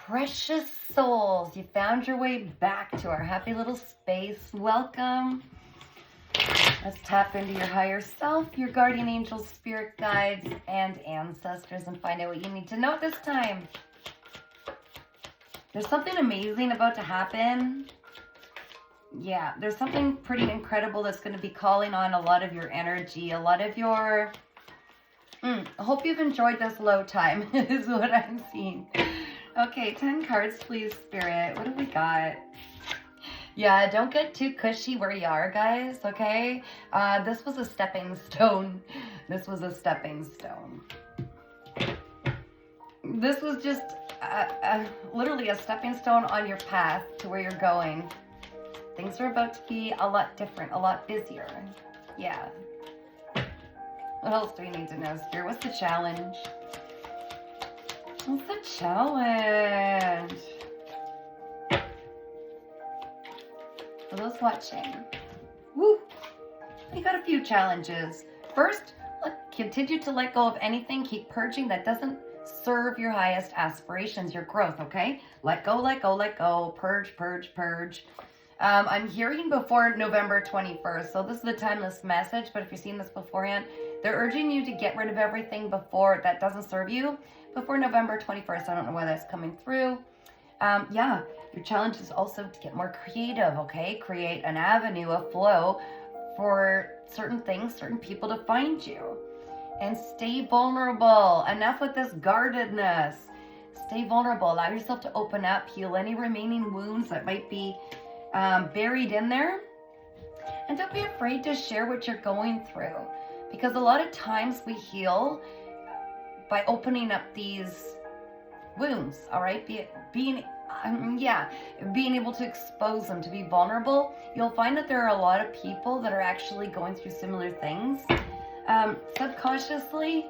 Precious souls, you found your way back to our happy little space. Welcome. Let's tap into your higher self, your guardian angels, spirit guides, and ancestors and find out what you need to know at this time. There's something amazing about to happen. Yeah, there's something pretty incredible that's going to be calling on a lot of your energy, a lot of your... I hope you've enjoyed this low time, is what I'm seeing. Okay, 10 cards, please, Spirit. What do we got? Yeah, don't get too cushy where you are, guys, okay? This was a stepping stone. This was a stepping stone. This was just literally a stepping stone on your path to where you're going. Things are about to be a lot different, a lot busier. Yeah. What else do we need to know, Spirit? What's the challenge? What's the challenge? For those watching, woo, you got a few challenges. First, continue to let go of anything. Keep purging that doesn't serve your highest aspirations, your growth, okay? Let go, let go, let go. Purge, purge, purge. I'm hearing before November 21st, so this is the timeless message, but if you've seen this beforehand, they're urging you to get rid of everything before that doesn't serve you before November 21st. I don't know why that's coming through. Yeah, your challenge is also to get more creative, okay? Create an avenue, a flow for certain things, certain people to find you. And stay vulnerable. Enough with this guardedness. Stay vulnerable. Allow yourself to open up, heal any remaining wounds that might be buried in there. And don't be afraid to share what you're going through. Because a lot of times we heal by opening up these wounds, all right? Being able to expose them, to be vulnerable. You'll find that there are a lot of people that are actually going through similar things. Subconsciously,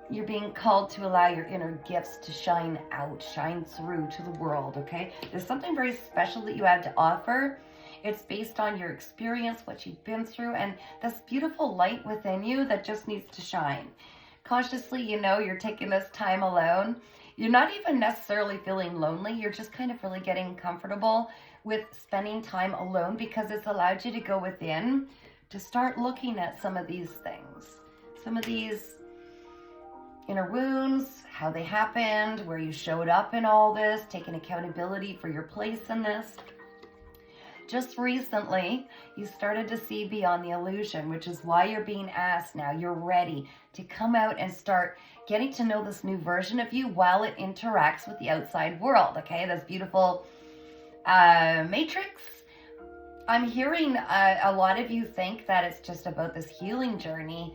you're being called to allow your inner gifts to shine out, shine through to the world, okay? There's something very special that you have to offer. It's based on your experience, what you've been through, and this beautiful light within you that just needs to shine. Consciously, you're taking this time alone. You're not even necessarily feeling lonely. You're just kind of really getting comfortable with spending time alone because it's allowed you to go within to start looking at some of these things. Some of these inner wounds, how they happened, where you showed up in all this, taking accountability for your place in this. Just recently, you started to see beyond the illusion, which is why you're being asked now. You're ready to come out and start getting to know this new version of you while it interacts with the outside world, okay? This beautiful matrix. I'm hearing a lot of you think that it's just about this healing journey.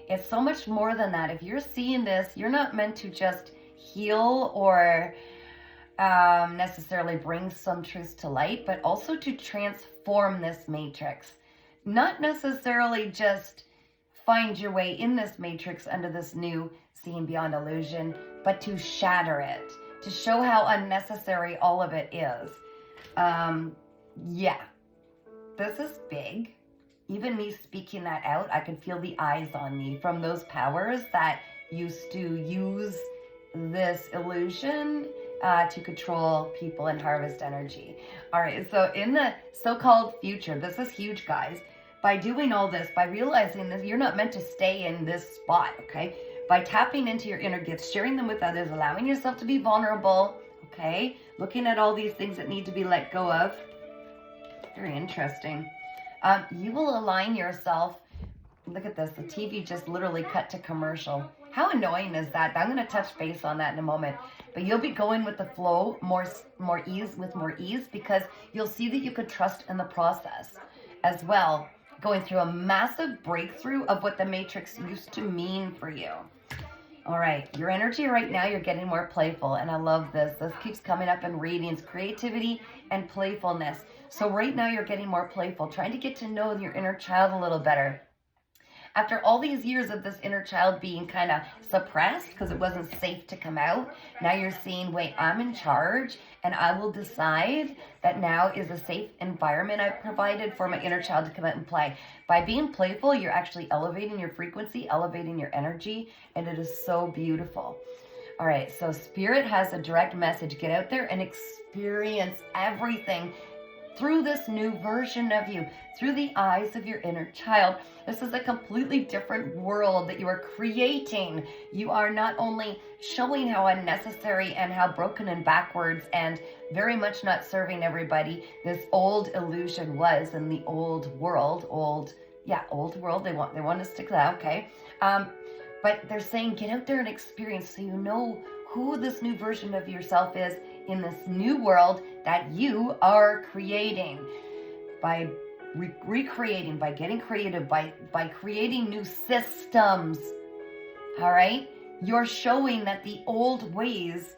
It's so much more than that. If you're seeing this, you're not meant to just heal or necessarily bring some truths to light, but also to transform this matrix. Not necessarily just find your way in this matrix under this new seeing beyond illusion, but to shatter it, to show how unnecessary all of it is. Yeah, this is big. Even me speaking that out, I could feel the eyes on me from those powers that used to use this illusion to control people and harvest energy. All right, so in the so-called future, this is huge, guys. By doing all this, by realizing this, you're not meant to stay in this spot, okay? By tapping into your inner gifts, sharing them with others, allowing yourself to be vulnerable, okay? Looking at all these things that need to be let go of. Very interesting. You will align yourself. Look at this. The TV just literally cut to commercial. How annoying is that? I'm going to touch base on that in a moment. But you'll be going with the flow more ease because you'll see that you could trust in the process as well. Going through a massive breakthrough of what the matrix used to mean for you. All right, your energy right now, you're getting more playful, and I love this. This keeps coming up in readings, creativity and playfulness. So right now you're getting more playful, trying to get to know your inner child a little better. After all these years of this inner child being kind of suppressed because it wasn't safe to come out, now you're seeing, wait, I'm in charge and I will decide that now is a safe environment I've provided for my inner child to come out and play. By being playful, you're actually elevating your frequency, elevating your energy, and it is so beautiful. All right, so Spirit has a direct message. Get out there and experience everything through this new version of you, through the eyes of your inner child. This is a completely different world that you are creating. You are not only showing how unnecessary and how broken and backwards and very much not serving everybody this old illusion was in the old world. Old world. They want to stick to that, okay? But they're saying get out there and experience so you know who this new version of yourself is in this new world that you are creating by recreating, by getting creative, by creating new systems. All right? You're showing that the old ways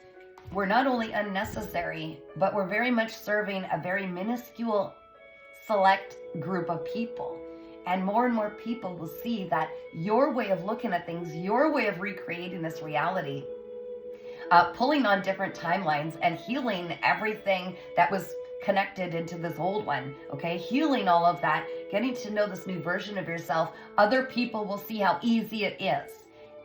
were not only unnecessary, but were very much serving a very minuscule select group of people. And more people will see that your way of looking at things, your way of recreating this reality, pulling on different timelines and healing everything that was connected into this old one, okay? Healing all of that, getting to know this new version of yourself. Other people will see how easy it is.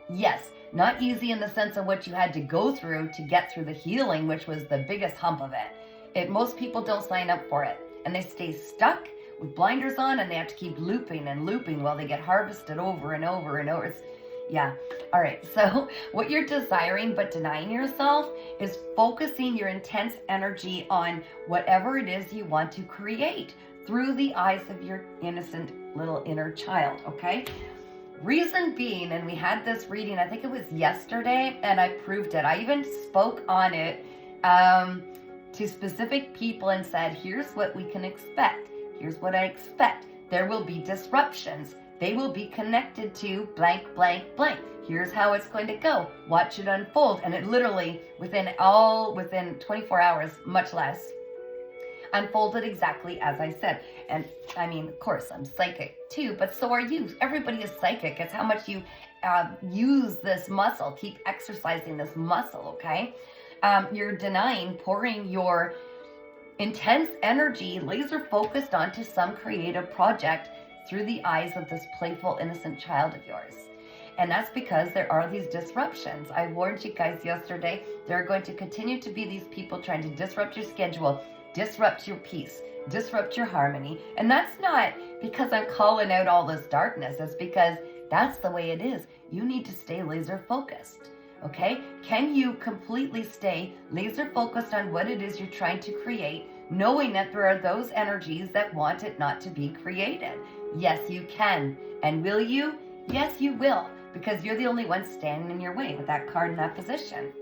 Yes, not easy in the sense of what you had to go through to get through the healing, which was the biggest hump of it. Most people don't sign up for it, and they stay stuck with blinders on, and they have to keep looping and looping while they get harvested over and over and over. All right, so what you're desiring but denying yourself is focusing your intense energy on whatever it is you want to create through the eyes of your innocent little inner child, okay? Reason being, and we had this reading, I think it was yesterday, and I proved it. I even spoke on it to specific people and said, here's what we can expect. Here's what I expect. There will be disruptions. They will be connected to blank, blank, blank. Here's how it's going to go. Watch it unfold. And it literally, within 24 hours, much less, unfolded exactly as I said. And I mean, of course, I'm psychic too, but so are you. Everybody is psychic. It's how much you use this muscle. Keep exercising this muscle, okay? You're denying, pouring your intense energy, laser focused onto some creative project through the eyes of this playful, innocent child of yours. And that's because there are these disruptions. I warned you guys yesterday, there are going to continue to be these people trying to disrupt your schedule, disrupt your peace, disrupt your harmony. And that's not because I'm calling out all this darkness. It's because that's the way it is. You need to stay laser focused. Okay? Can you completely stay laser focused on what it is you're trying to create, knowing that there are those energies that want it not to be created? Yes, you can. And will you? Yes, you will, because you're the only one standing in your way with that card in that position.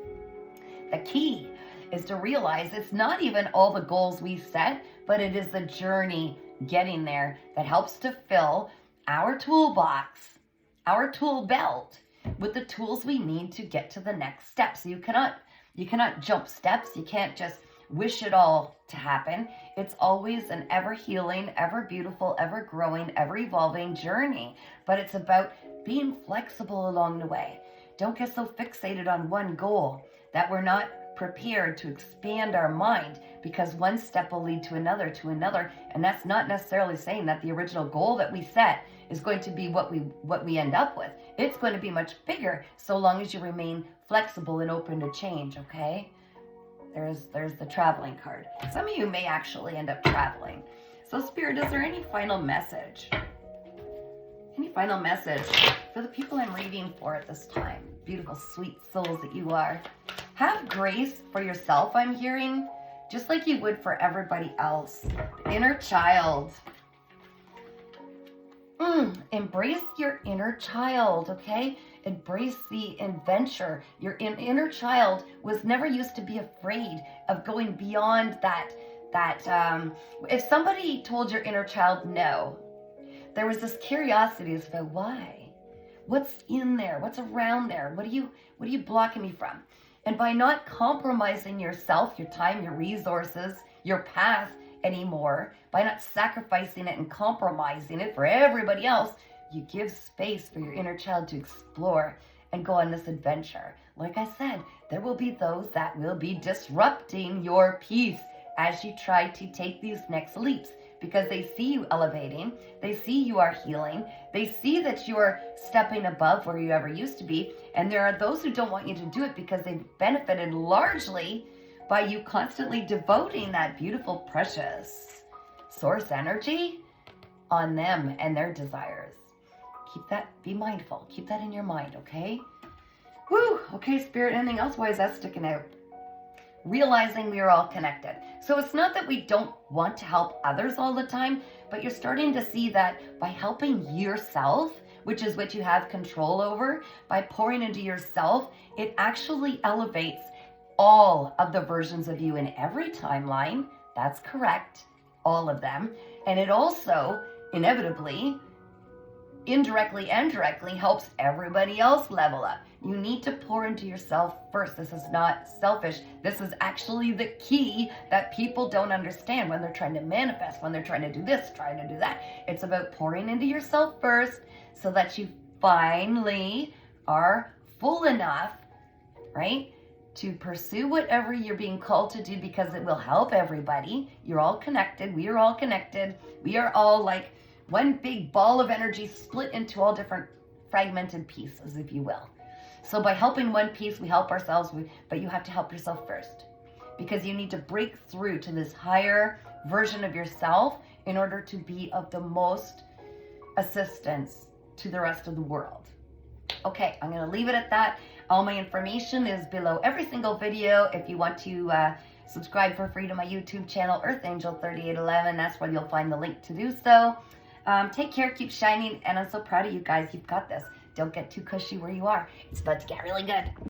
The key is to realize it's not even all the goals we set, but it is the journey getting there that helps to fill our toolbox, our tool belt, with the tools we need to get to the next step. So you cannot jump steps. You can't just wish it all to happen. It's always an ever healing, ever beautiful, ever growing, ever evolving journey. But it's about being flexible along the way. Don't get so fixated on one goal that we're not prepared to expand our mind, because one step will lead to another, and that's not necessarily saying that the original goal that we set is going to be what we end up with. It's going to be much bigger, so long as you remain flexible and open to change, okay? There's the traveling card. Some of you may actually end up traveling. So Spirit, is there any final message? Any final message for the people I'm reading for at this time? Beautiful, sweet souls that you are. Have grace for yourself, I'm hearing, just like you would for everybody else. The inner child. Embrace your inner child, okay? Embrace the adventure. Your inner child was never used to be afraid of going beyond that. If somebody told your inner child no, there was this curiosity as to why. What's in there? What's around there? What are you blocking me from? And by not compromising yourself, your time, your resources, your path anymore, by not sacrificing it and compromising it for everybody else, you give space for your inner child to explore and go on this adventure. Like I said, there will be those that will be disrupting your peace as you try to take these next leaps. because they see you elevating. They see you are healing. They see that you're stepping above where you ever used to be. And there are those who don't want you to do it because they've benefited largely by you constantly devoting that beautiful, precious source energy on them and their desires. Keep that, be mindful. Keep that in your mind, okay? Whew, okay, Spirit, anything else? Why is that sticking out? Realizing we are all connected. So it's not that we don't want to help others all the time, but you're starting to see that by helping yourself, which is what you have control over, by pouring into yourself, it actually elevates all of the versions of you in every timeline. That's correct. All of them. And it also, inevitably, indirectly and directly, helps everybody else level up. You need to pour into yourself first. This is not selfish. This is actually the key that people don't understand when they're trying to manifest, when they're trying to do this, trying to do that. It's about pouring into yourself first so that you finally are full enough, right, to pursue whatever you're being called to do, because it will help everybody. You're all connected. We are all connected. We are all like one big ball of energy split into all different fragmented pieces, if you will. So by helping one piece, we help ourselves, but you have to help yourself first, because you need to break through to this higher version of yourself in order to be of the most assistance to the rest of the world. Okay, I'm going to leave it at that. All my information is below every single video. If you want to subscribe for free to my YouTube channel, Earth Angel 3811, that's where you'll find the link to do so. Take care, keep shining, and I'm so proud of you guys. You've got this. Don't get too cushy where you are. It's about to get really good.